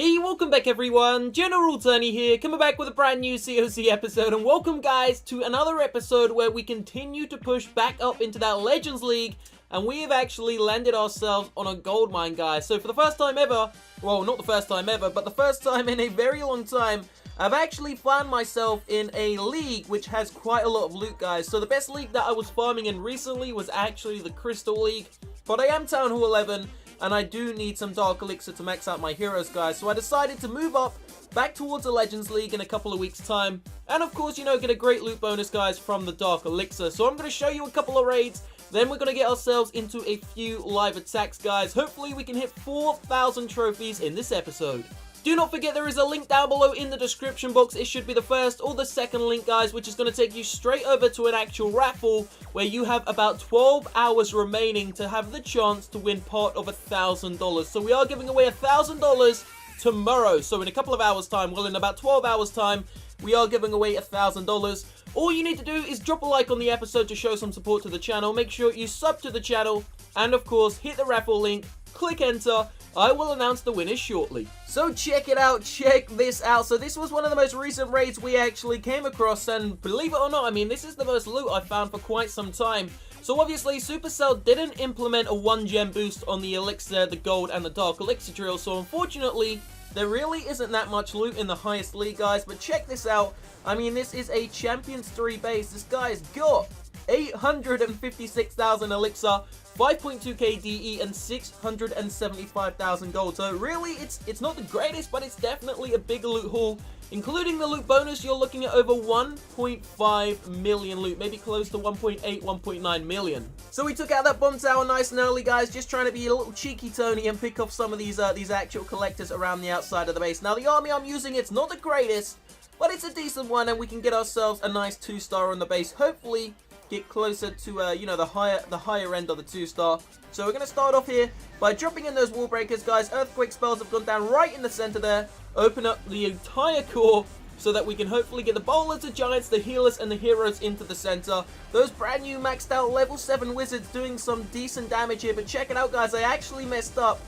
Hey, welcome back everyone, General Tony here, coming back with a brand new COC episode, and welcome guys to another episode where we continue to push back up into that Legends League, and we have actually landed ourselves on a gold mine, guys. So for the first time ever, well, not the first time ever, but the first time in a very long time, I've actually found myself in a league which has quite a lot of loot, guys. So the best league that I was farming in recently was actually the Crystal League, but I am Town Hall 11, and I do need some Dark Elixir to max out my heroes, guys. So I decided to move up back towards the Legends League in a couple of weeks' time. And of course, you know, get a great loot bonus, guys, from the Dark Elixir. So I'm going to show you a couple of raids. Then we're going to get ourselves into a few live attacks, guys. Hopefully we can hit 4,000 trophies in this episode. Do not forget there is a link down below in the description box. It should be the first or the second link, guys, which is going to take you straight over to an actual raffle where you have about 12 hours remaining to have the chance to win part of $1,000. So we are giving away $1,000 tomorrow. So in a couple of hours time, well, in about 12 hours time, we are giving away $1,000. All you need to do is drop a like on the episode to show some support to the channel. Make sure you sub to the channel and of course hit the raffle link, click enter. I will announce the winners shortly. So check it out, check this out. So this was one of the most recent raids we actually came across, and believe it or not, I mean, this is the most loot I've found for quite some time. So obviously, Supercell didn't implement a 1-gem boost on the Elixir, the Gold, and the Dark Elixir drill, so unfortunately, there really isn't that much loot in the highest league, guys. But check this out. I mean, this is a Champions 3 base. This guy's got 856,000 Elixir, 5.2k DE, and 675,000 gold. So really, it's not the greatest, but it's definitely a big loot haul. Including the loot bonus, you're looking at over 1.5 million loot, maybe close to 1.8, 1.9 million. So we took out that bomb tower nice and early, guys, just trying to be a little cheeky Tony and pick off some of these actual collectors around the outside of the base. Now the army I'm using, it's not the greatest, but it's a decent one, and we can get ourselves a nice 2-star on the base. Hopefully get closer to you know, the higher end of the 2-star. So we're going to start off here by dropping in those wall breakers, guys. Earthquake spells have gone down right in the center there. Open up the entire core so that we can hopefully get the bowlers, the giants, the healers, and the heroes into the center. Those brand new maxed out level 7 wizards doing some decent damage here, but check it out, guys. I actually messed up.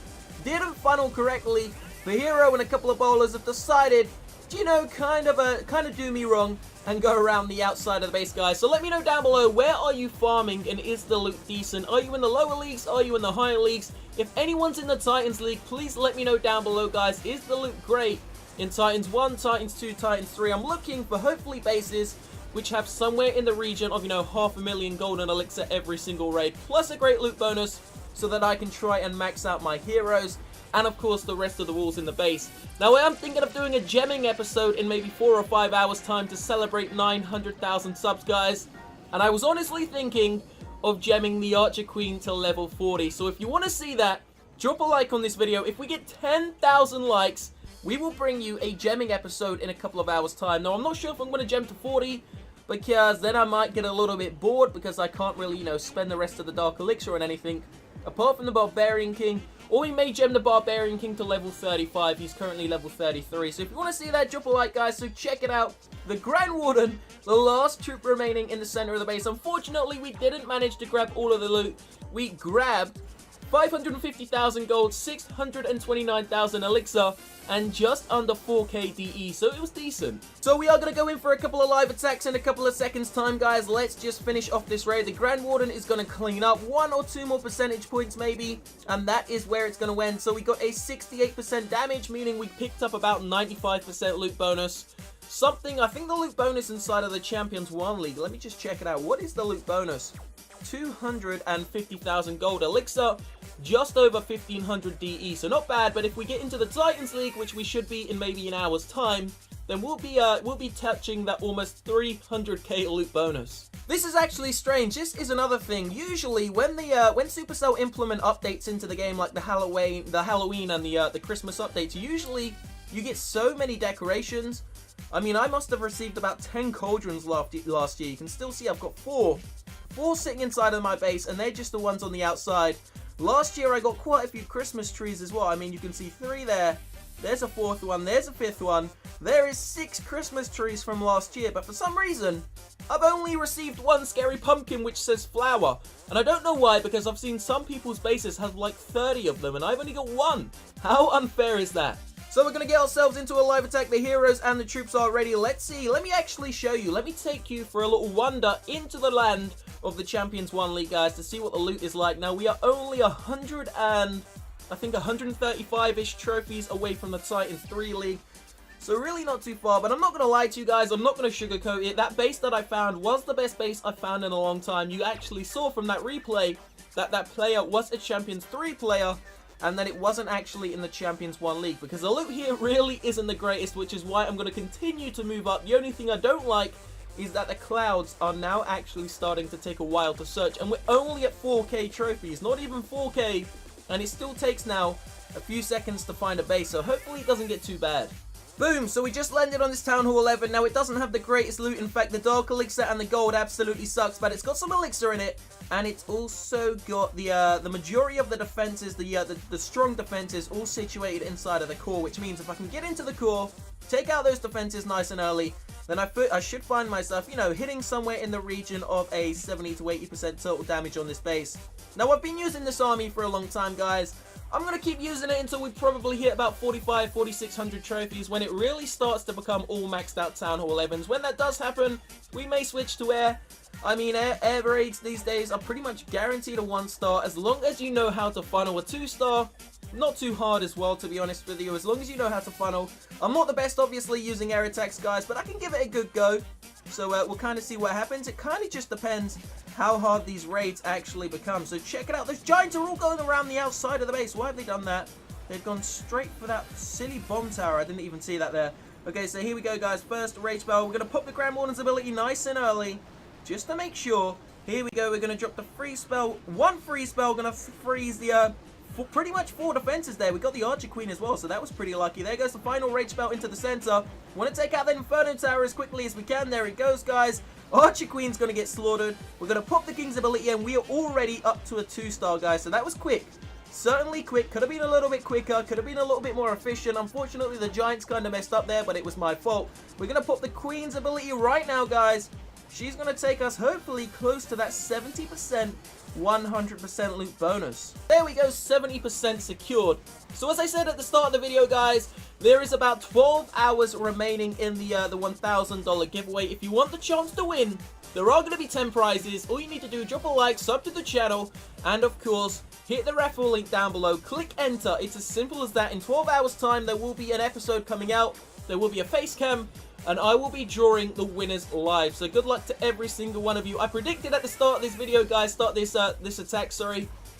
Didn't funnel correctly. The hero and a couple of bowlers have decided, you know, kind of do me wrong and go around the outside of the base, guys. So let me know down below, where are you farming and is the loot decent? Are you in the lower leagues? Are you in the higher leagues? If anyone's in the Titans League, please let me know down below, guys. Is the loot great in Titans 1, Titans 2, Titans 3? I'm looking for hopefully bases which have somewhere in the region of, you know, 500,000 golden elixir every single raid, plus a great loot bonus so that I can try and max out my heroes and of course the rest of the walls in the base. Now I am thinking of doing a gemming episode in maybe 4 or 5 hours time to celebrate 900,000 subs, guys. And I was honestly thinking of gemming the Archer Queen to level 40. So if you want to see that, drop a like on this video. If we get 10,000 likes, we will bring you a gemming episode in a couple of hours time. Now I'm not sure if I'm going to gem to 40, because then I might get a little bit bored because I can't really, you know, spend the rest of the Dark Elixir on anything apart from the Barbarian King. Or we may gem the Barbarian King to level 35. He's currently level 33. So if you want to see that, drop a like, guys. So check it out. The Grand Warden, the last troop remaining in the center of the base. Unfortunately, we didn't manage to grab all of the loot. We grabbed 550,000 gold, 629,000 elixir, and just under 4k DE, so it was decent. So we are going to go in for a couple of live attacks in a couple of seconds time, guys. Let's just finish off this raid. The Grand Warden is going to clean up 1 or 2 more percentage points maybe, and that is where it's going to end. So we got a 68% damage, meaning we picked up about 95% loot bonus. Something, I think the loot bonus inside of the Champions 1 League, let me just check it out. What is the loot bonus? 250,000 gold elixir, just over 1500 DE, so not bad. But if we get into the Titans League, which we should be in maybe an hour's time, then we'll be touching that almost 300k loot bonus. This is actually strange. This is another thing. Usually when Supercell implement updates into the game, like the Halloween and the Christmas updates, usually you get so many decorations. I mean, I must have received about 10 cauldrons last year. You can still see I've got 4 sitting inside of my base, and they're just the ones on the outside. Last year I got quite a few Christmas trees as well. I mean, you can see 3 there. There's a 4th one. There's a 5th one. There is 6 Christmas trees from last year, but for some reason I've only received 1 scary pumpkin which says flower. And I don't know why, because I've seen some people's bases have like 30 of them and I've only got 1. How unfair is that? So we're going to get ourselves into a live attack. The heroes and the troops are ready. Let's see. Let me actually show you. Let me take you for a little wander into the land of the Champions 1 League, guys, to see what the loot is like. Now, we are only 135-ish trophies away from the Titans 3 League. So really not too far, but I'm not going to lie to you guys. I'm not going to sugarcoat it. That base that I found was the best base I've found in a long time. You actually saw from that replay that that player was a Champions 3 player, and that it wasn't actually in the Champions 1 League, because the loot here really isn't the greatest, which is why I'm going to continue to move up. The only thing I don't like is that the clouds are now actually starting to take a while to search, and we're only at 4K trophies, not even 4K, and it still takes now a few seconds to find a base, so hopefully it doesn't get too bad. Boom, so we just landed on this Town Hall 11. Now, it doesn't have the greatest loot. In fact, the Dark Elixir and the gold absolutely sucks, but it's got some elixir in it, and it's also got the majority of the defenses, the strong defenses, all situated inside of the core, which means if I can get into the core, take out those defenses nice and early, then I should find myself, you know, hitting somewhere in the region of a 70 to 80% total damage on this base. Now, I've been using this army for a long time, guys. I'm going to keep using it until we probably hit about 4,600 trophies, when it really starts to become all maxed out Town Hall 11s. When that does happen, we may switch to air. I mean, air raids these days are pretty much guaranteed a 1-star, as long as you know how to funnel a 2-star. Not too hard as well, to be honest with you, as long as you know how to funnel. I'm not the best, obviously, using air attacks, guys, but I can give it a good go. So we'll kind of see what happens. It kind of just depends how hard these raids actually become. So check it out. Those giants are all going around the outside of the base. Why have they done that? They've gone straight for that silly bomb tower. I didn't even see that there. Okay, so here we go, guys. First rage spell. We're going to pop the Grand Warden's ability nice and early, just to make sure. Here we go. We're going to drop the free spell. One free spell. Going to freeze the pretty much 4 defenses there. We got the Archer Queen as well, so that was pretty lucky. There goes the final rage spell into the center. Want to take out the Inferno Tower as quickly as we can. There it goes, guys. Archer Queen's going to get slaughtered. We're going to pop the King's ability, and we are already up to a 2-star, guys. So that was quick. Certainly quick. Could have been a little bit quicker. Could have been a little bit more efficient. Unfortunately, the Giants kind of messed up there, but it was my fault. We're going to pop the Queen's ability right now, guys. She's going to take us, hopefully, close to that 70%, 100% loot bonus. There we go, 70% secured. So as I said at the start of the video, guys, there is about 12 hours remaining in the $1,000 giveaway. If you want the chance to win, there are going to be 10 prizes. All you need to do, drop a like, sub to the channel, and of course, hit the referral link down below. Click enter. It's as simple as that. In 12 hours time, there will be an episode coming out. There will be a face cam, and I will be drawing the winners live. So good luck to every single one of you. I predicted at the start of this video, guys, this attack,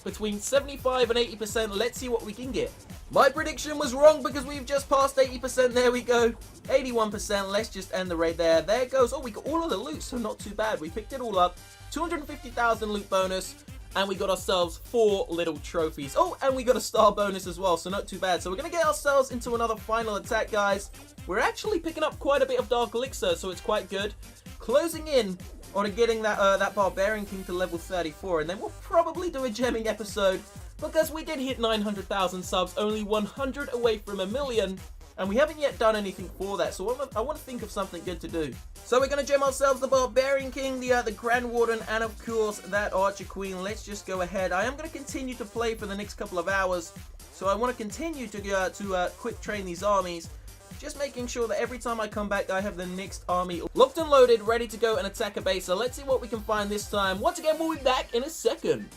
between 75 and 80%. Let's see what we can get. My prediction was wrong, because we've just passed 80%. There we go. 81%. Let's just end the raid there. There it goes. Oh, we got all of the loot, so not too bad. We picked it all up. 250,000 loot bonus. And we got ourselves 4 little trophies. Oh, and we got a star bonus as well, so not too bad. So we're going to get ourselves into another final attack, guys. We're actually picking up quite a bit of Dark Elixir, so it's quite good. Closing in on getting that Barbarian King to level 34. And then we'll probably do a gemming episode, because we did hit 900,000 subs, only 100 away from a million. And we haven't yet done anything for that, so I want to think of something good to do. So we're going to gem ourselves the Barbarian King, the Grand Warden, and of course that Archer Queen. Let's just go ahead. I am going to continue to play for the next couple of hours, so I want to continue to quick train these armies. Just making sure that every time I come back, I have the next army locked and loaded, ready to go and attack a base. So let's see what we can find this time. Once again, we'll be back in a second.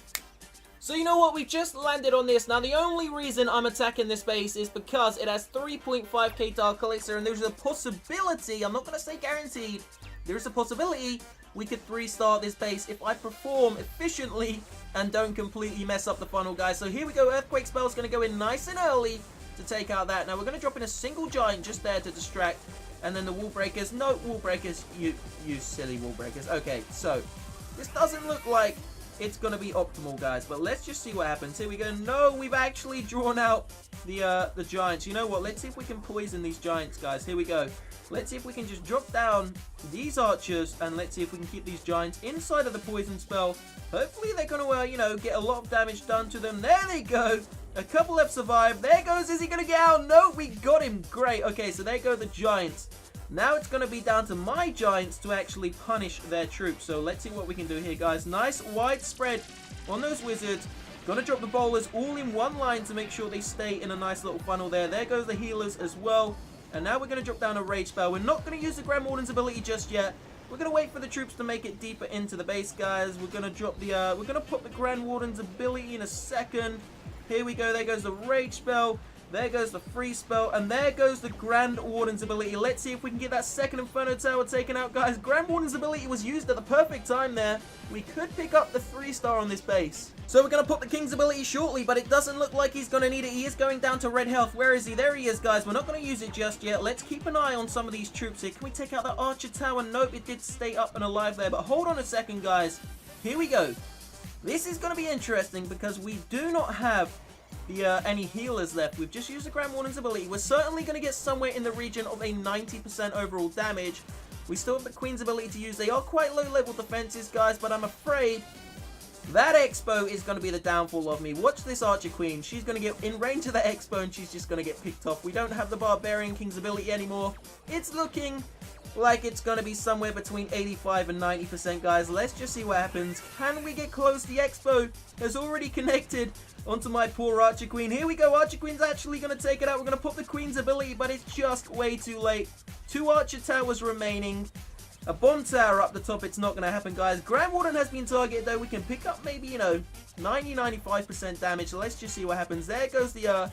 So you know what, we've just landed on this. Now the only reason I'm attacking this base is because it has 3.5k Dark Elixir, and there's a possibility, I'm not going to say guaranteed, there's a possibility we could 3-star this base if I perform efficiently and don't completely mess up the funnel, guys. So here we go, Earthquake Spell's going to go in nice and early to take out that. Now we're going to drop in a single giant just there to distract, and then the wall breakers. No wall breakers, you silly wall breakers. Okay, so this doesn't look like it's going to be optimal, guys, but let's just see what happens. Here we go. No, we've actually drawn out the giants. You know what? Let's see if we can poison these giants, guys. Here we go. Let's see if we can just drop down these archers, and let's see if we can keep these giants inside of the poison spell. Hopefully they're going to, you know, get a lot of damage done to them. There they go. A couple have survived. There goes. Is he going to get out? No, we got him. Great. Okay, so there go the giants. Now it's going to be down to my giants to actually punish their troops. So let's see what we can do here, guys. Nice wide spread on those wizards. Gonna drop the bowlers all in one line to make sure they stay in a nice little funnel there. There goes the healers as well. And now we're going to drop down a rage spell. We're not going to use the Grand Warden's ability just yet. We're going to wait for the troops to make it deeper into the base, guys. We're going to drop the, we're going to put the Grand Warden's ability in a second. Here we go. There goes the rage spell. There goes the freeze spell, and there goes the Grand Warden's ability. Let's see if we can get that second Inferno Tower taken out, guys. Grand Warden's ability was used at the perfect time there. We could pick up the 3-star on this base. So we're going to put the King's ability shortly, but it doesn't look like he's going to need it. He is going down to red health. Where is he? There he is, guys. We're not going to use it just yet. Let's keep an eye on some of these troops here. Can we take out the Archer Tower? Nope, it did stay up and alive there, but hold on a second, guys. Here we go. This is going to be interesting because we do not have any healers left. We've just used the Grand Warden's ability. We're certainly going to get somewhere in the region of a 90% overall damage. We still have the Queen's ability to use. They are quite low level defenses, guys, but I'm afraid that Expo is going to be the downfall of me. Watch this Archer Queen. She's going to get in range of the Expo and she's just going to get picked off. We don't have the Barbarian King's ability anymore. It's looking like it's going to be somewhere between 85 and 90%, guys. Let's just see what happens. Can we get close? The Expo has already connected onto my poor Archer Queen. Here we go. Archer Queen's actually going to take it out. We're going to put the Queen's ability, but it's just way too late. 2 Archer Towers remaining. A bomb tower up the top. It's not going to happen, guys. Grand Warden has been targeted, though. We can pick up maybe, you know, 90-95% damage. So let's just see what happens. There goes the,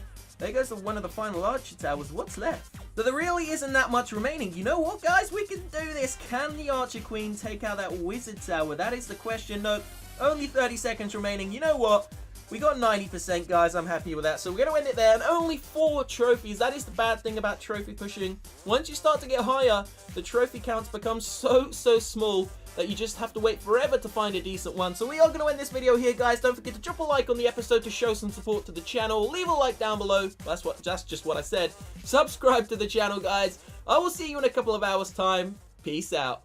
one of the final Archer Towers. What's left? So there really isn't that much remaining. You know what, guys? We can do this. Can the Archer Queen take out that Wizard Tower? That is the question. No, only 30 seconds remaining. You know what? We got 90%, guys. I'm happy with that. So we're going to end it there. And only 4 trophies. That is the bad thing about trophy pushing. Once you start to get higher, the trophy counts become so small that you just have to wait forever to find a decent one. So we are going to end this video here, guys. Don't forget to drop a like on the episode to show some support to the channel. Leave a like down below. That's just what I said. Subscribe to the channel, guys. I will see you in a couple of hours' time. Peace out.